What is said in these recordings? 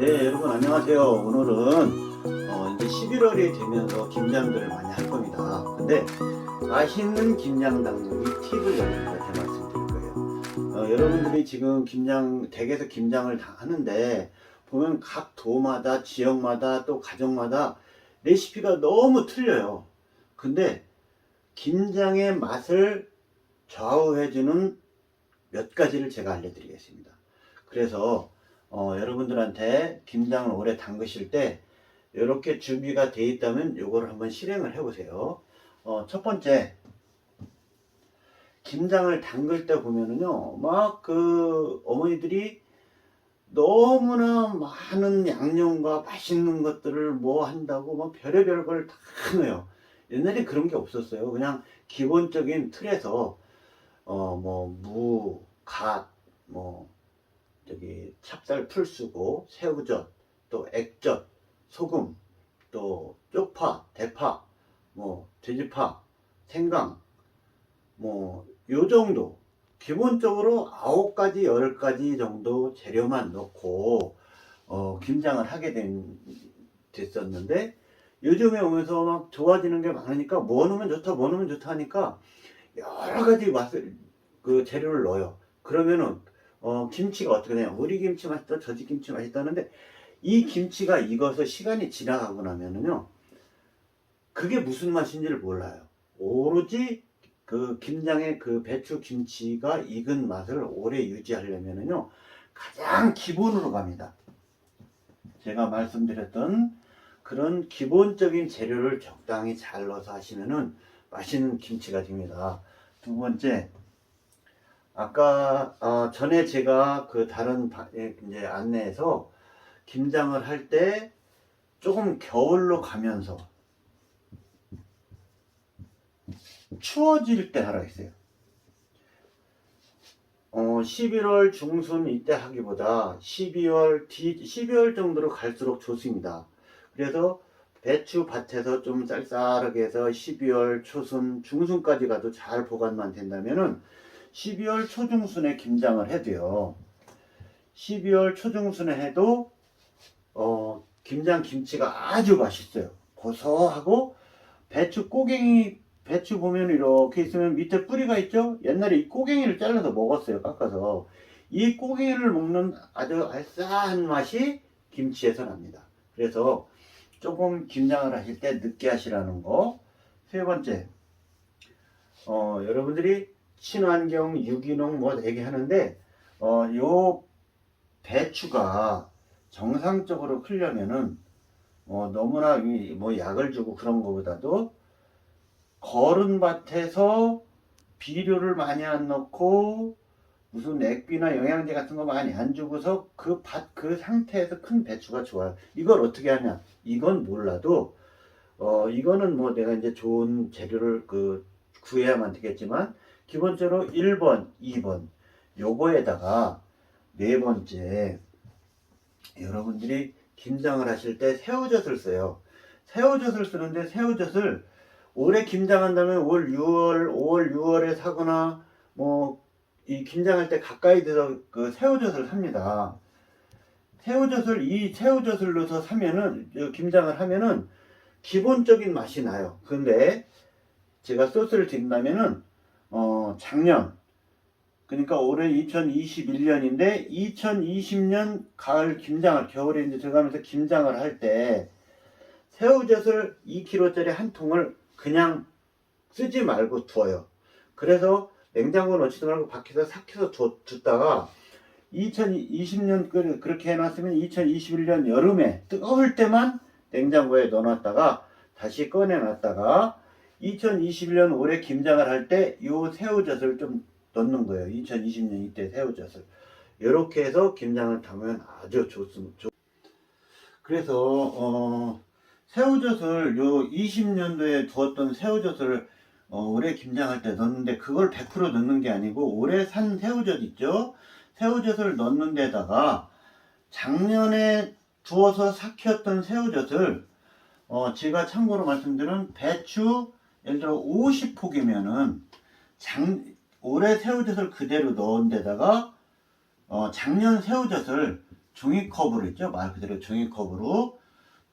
네, 여러분 안녕하세요. 오늘은 이제 11월이 되면서 김장들을 많이 할 겁니다. 근데 맛있는 김장 담그기 팁을 여러분들한테 말씀드릴 거예요. 여러분들이 지금 댁에서 김장을 다 하는데 보면 각 도마다 지역마다 또 가정마다 레시피가 너무 틀려요. 근데 김장의 맛을 좌우해주는 몇 가지를 제가 알려드리겠습니다. 그래서 여러분들한테 김장을 오래 담그실 때 이렇게 준비가 돼 있다면 요거를 한번 실행을 해 보세요. 첫 번째, 김장을 담글 때 보면은요, 막 어머니들이 너무나 많은 양념과 맛있는 것들을 뭐 한다고 막 별의별 걸 다 넣어요. 옛날에 그런 게 없었어요. 그냥 기본적인 틀에서 무, 갓, 찹쌀 풀 쓰고 새우젓, 또 액젓, 소금, 또 쪽파, 대파, 돼지파, 생강, 요 정도 기본적으로 9가지 10가지 정도 재료만 넣고 김장을 하게 됐었는데, 요즘에 오면서 막 좋아지는 게 많으니까 뭐 넣으면 좋다 뭐 넣으면 좋다 하니까 여러 가지 맛을 재료를 넣어요. 그러면은 김치가 어떻게 되냐, 우리 김치 맛있다 저 집 김치 맛있다 하는데, 이 김치가 익어서 시간이 지나가고 나면은요, 그게 무슨 맛인지를 몰라요. 오로지 김장의 배추 김치가 익은 맛을 오래 유지하려면은요, 가장 기본으로 갑니다. 제가 말씀드렸던 그런 기본적인 재료를 적당히 잘 넣어서 하시면은 맛있는 김치가 됩니다. 두 번째, 아까 전에 제가 다른 이제 안내에서 김장을 할 때 조금 겨울로 가면서 추워질 때 하라 했어요. 11월 중순 이때 하기보다 12월 정도로 갈수록 좋습니다. 그래서 배추 밭에서 좀 쌀쌀하게 해서 12월 초순 중순까지 가도 잘 보관만 된다면은 12월 초중순에 김장을 해도요, 12월 초중순에 해도 김장 김치가 아주 맛있어요. 고소하고, 배추 보면 이렇게 있으면 밑에 뿌리가 있죠. 옛날에 이 꼬갱이를 잘라서 먹었어요, 깎아서. 이 꼬갱이를 먹는 아주 알싸한 맛이 김치에서 납니다. 그래서 조금 김장을 하실 때 늦게 하시라는 거. 세 번째, 여러분들이 친환경, 유기농 얘기하는데, 요 배추가 정상적으로 크려면은 너무나 약을 주고 그런 것보다도 거른 밭에서 비료를 많이 안 넣고 무슨 액비나 영양제 같은 거 많이 안 주고서 그 상태에서 큰 배추가 좋아요. 이걸 어떻게 하냐? 이건 몰라도 이거는 내가 이제 좋은 재료를 구해야만 되겠지만, 기본적으로 1번, 2번 요거에다가, 네 번째, 여러분들이 김장을 하실 때 새우젓을 써요. 새우젓을 쓰는데, 새우젓을 올해 김장한다면 올 6월, 5월, 6월에 사거나 이 김장할 때 가까이 돼서 새우젓을 삽니다. 이 새우젓을 넣어서 사면은, 김장을 하면은 기본적인 맛이 나요. 근데 제가 소스를 드린다면은 작년, 그러니까 올해 2021년인데 2020년 가을 겨울에 이제 들어가면서 김장을 할 때 새우젓을 2kg짜리 한 통을 그냥 쓰지 말고 두어요. 그래서 냉장고에 넣지도 말고 밖에서 삭혀서 뒀다가 2020년 그렇게 해놨으면 2021년 여름에 뜨거울 때만 냉장고에 넣어놨다가 다시 꺼내놨다가 2021년 올해 김장을 할 때 요 새우젓을 좀 넣는 거예요. 2020년 이때 새우젓을 이렇게 해서 김장을 담으면 아주 좋습니다. 그래서 새우젓을 요 20년도에 두었던 새우젓을 올해 김장할 때 넣는데, 그걸 100% 넣는 게 아니고 올해 산 새우젓 있죠? 새우젓을 넣는 데다가 작년에 두어서 삭혔던 새우젓을 제가 참고로 말씀드린 배추 예를 들어 50포기면은 올해 새우젓을 그대로 넣은 데다가 작년 새우젓을 종이컵으로 있죠. 말 그대로 종이컵으로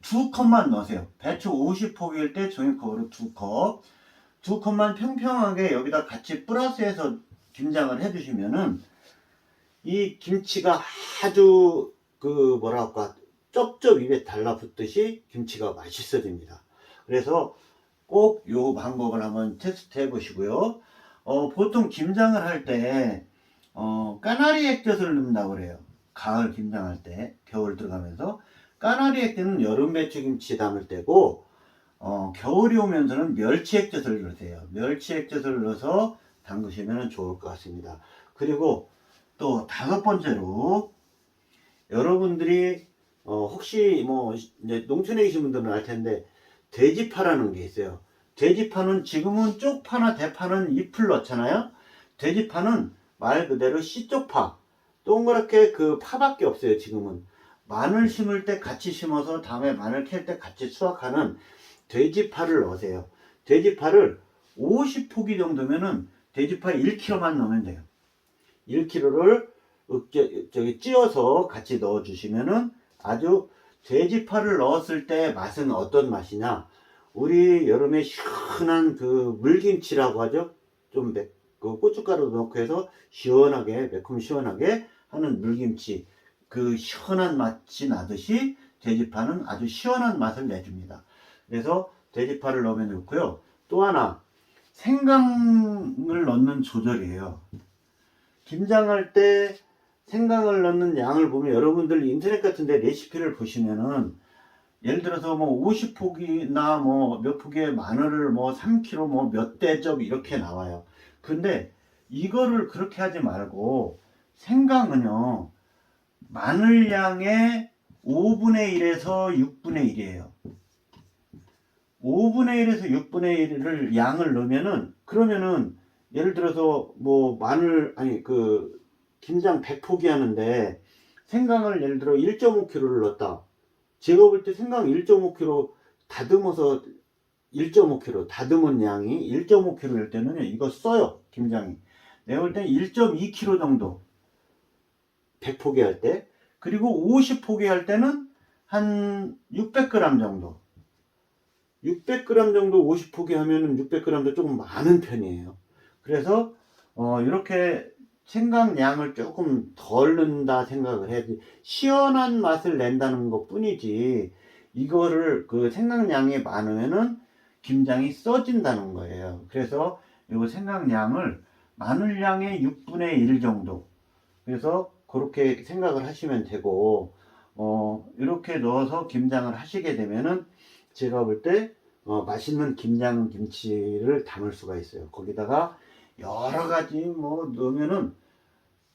2컵만 넣으세요. 배추 50포기일 때 종이컵으로 2컵. 2컵만 평평하게 여기다 같이 플러스해서 김장을 해주시면은 이 김치가 아주 그 뭐랄까 쩝쩝 입에 달라붙듯이 김치가 맛있어집니다. 그래서 꼭 요 방법을 한번 테스트 해 보시고요. 보통 김장을 할 때 까나리 액젓을 넣는다고 그래요. 가을 김장할 때 겨울 들어가면서 까나리 액젓은 여름 배추김치 담을 때고 겨울이 오면서는 멸치 액젓을 넣으세요. 멸치 액젓을 넣어서 담그시면 좋을 것 같습니다. 그리고 또 5번째로 여러분들이 혹시 뭐 이제 농촌에 계신 분들은 알 텐데 돼지파라는 게 있어요. 돼지파는 지금은 쪽파나 대파는 잎을 넣잖아요. 돼지파는 말 그대로 씨쪽파 동그랗게 그 파밖에 없어요. 지금은 마늘 심을 때 같이 심어서 다음에 마늘 캘 때 같이 수확하는 돼지파를 넣으세요. 돼지파를 50포기 정도면은 돼지파 1kg만 넣으면 돼요. 1kg를 저기 찧어서 같이 넣어 주시면은 아주 돼지파를 넣었을 때 맛은 어떤 맛이냐, 우리 여름에 시원한 그 물김치라고 하죠. 좀 그 고춧가루 넣고 해서 시원하게 매콤 시원하게 하는 물김치, 그 시원한 맛이 나듯이 돼지파는 아주 시원한 맛을 내줍니다. 그래서 돼지파를 넣으면 좋고요. 또 하나 생강을 넣는 조절이에요. 김장할 때 생강을 넣는 양을 보면 여러분들 인터넷 같은데 레시피를 보시면은 예를 들어서 뭐 50포기나 뭐 몇 포기의 마늘을 뭐 3kg 뭐 몇 대접 이렇게 나와요. 근데 이거를 그렇게 하지 말고 생강은요 마늘 양의 5분의 1에서 6분의 1이에요. 5분의 1에서 6분의 1을 양을 넣으면은 그러면은 예를 들어서 뭐 마늘 아니 그 김장 100포기 하는데 생강을 예를 들어 1.5kg를 넣었다. 제가 볼 때 생강 1.5kg 다듬어서 1.5kg 다듬은 양이 1.5kg일 때는 이거 써요. 김장이. 내가 볼 때 1.2kg 정도 100포기 할 때, 그리고 50포기 할 때는 한 600g 정도 600g 정도 50포기 하면은 600g도 조금 많은 편이에요. 그래서 이렇게 생강량을 조금 덜 넣는다 생각을 해야지, 시원한 맛을 낸다는 것 뿐이지 이거를 그 생강량이 많으면은 김장이 써진다는 거예요. 그래서 이 생강량을 마늘량의 6분의 1 정도, 그래서 그렇게 생각을 하시면 되고 이렇게 넣어서 김장을 하시게 되면은 제가 볼 때 맛있는 김장 김치를 담을 수가 있어요. 거기다가 여러 가지 뭐 넣으면은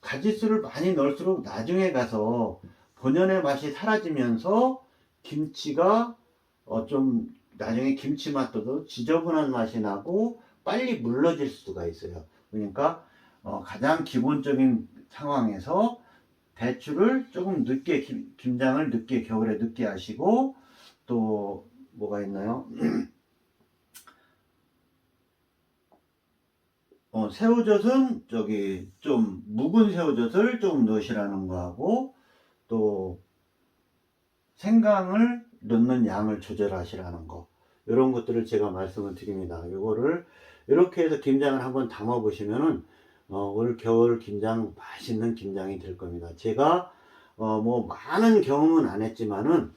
가지수를 많이 넣을수록 나중에 가서 본연의 맛이 사라지면서 김치가 좀 나중에 김치 맛도 지저분한 맛이 나고 빨리 물러질 수가 있어요. 그러니까 가장 기본적인 상황에서 배추를 조금 늦게 김장을 늦게 겨울에 늦게 하시고, 또 뭐가 있나요? 새우젓은 저기 좀 묵은 새우젓을 조금 넣으시라는 거하고, 또 생강을 넣는 양을 조절하시라는 거, 이런 것들을 제가 말씀을 드립니다. 이거를 이렇게 해서 김장을 한번 담아 보시면은 올 겨울 김장 맛있는 김장이 될 겁니다. 제가 뭐 많은 경험은 안 했지만은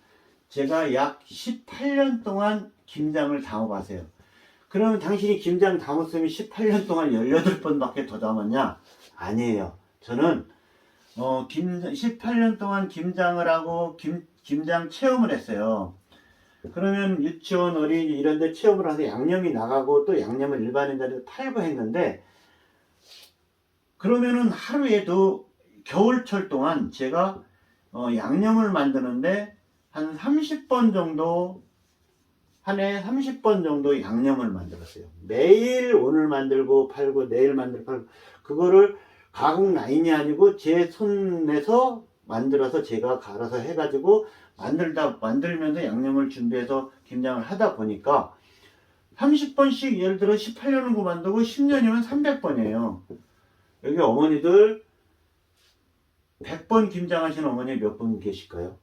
제가 약 18년 동안 김장을 담아 봤어요. 그러면 당신이 김장 담았으면 18년 동안 18번밖에 더 담았냐? 아니에요. 저는 18년 동안 김장을 하고 김장 체험을 했어요. 그러면 유치원, 어린이집 이런 데 체험을 해서 양념이 나가고 또 양념을 일반인들한테 팔고 했는데, 그러면은 하루에도 겨울철 동안 제가 양념을 만드는데 한 30번 정도, 한 해 30번 정도 양념을 만들었어요. 매일 오늘 만들고 팔고 내일 만들고 팔고, 그거를 가공 라인이 아니고 제 손에서 만들어서 제가 갈아서 해가지고 만들면서 양념을 준비해서 김장을 하다 보니까 30번씩 예를 들어 18년을 만들고 10년이면 300번이에요. 여기 어머니들 100번 김장하신 어머니 몇 분 계실까요?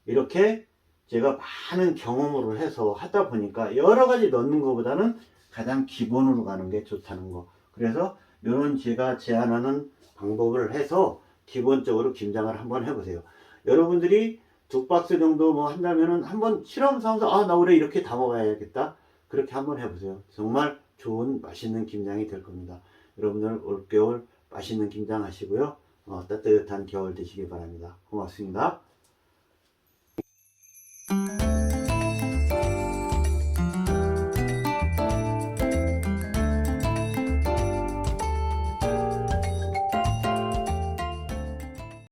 이렇게 제가 많은 경험으로 해서 하다 보니까 여러 가지 넣는 것보다는 가장 기본으로 가는 게 좋다는 거. 그래서 이런 제가 제안하는 방법을 해서 기본적으로 김장을 한번 해보세요. 여러분들이 2박스 정도 뭐 한다면은 한번 실험 삼아서 아, 나 올해 이렇게 다 먹어야겠다. 그렇게 한번 해보세요. 정말 좋은 맛있는 김장이 될 겁니다. 여러분들 올겨울 맛있는 김장 하시고요. 따뜻한 겨울 되시기 바랍니다. 고맙습니다.